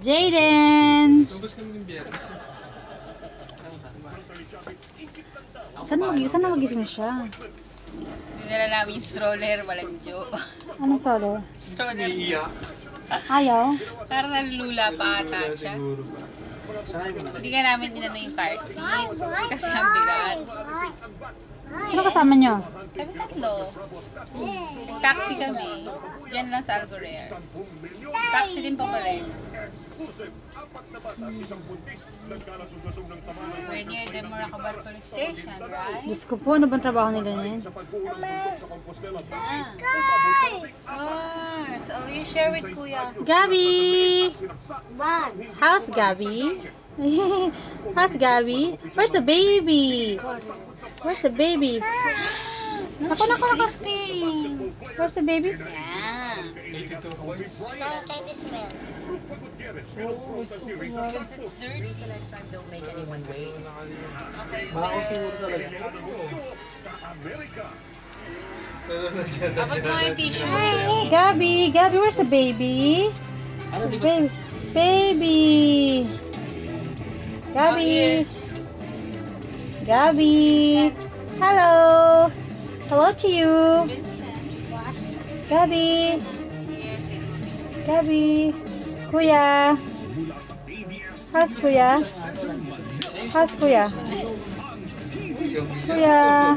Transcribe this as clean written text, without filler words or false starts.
Jaden! Saan magising siya? Dinala namin yung stroller, walang Joe. Anong solo? Stroller. Ayaw? Parang nalulula pa ata siya. Hindi nga namin inano yung car seat kasi ang bigat. Sino kasama nyo? Kami tatlo. Taxi kami. Yan lang sa Algorer. Taxi din pa pala eh. We're near the Moracabat Police Station, right? Diyos ko po, ano bang trabaho nila niyan? Cars! Oh, you share with Kuya. Gabi! How's Gabi? How's Gabi? Where's the baby? Where's the baby? Nako. Where's the baby? Yeah. 82 points. Now take the smell. Because it's dirty. Don't make anyone wait. Okay, abot mo yung tissue. Gabi, where's the baby? The baby. Gabi. Hello. Hello to you. Gabi. Kuya. How's Kuya? Kuya.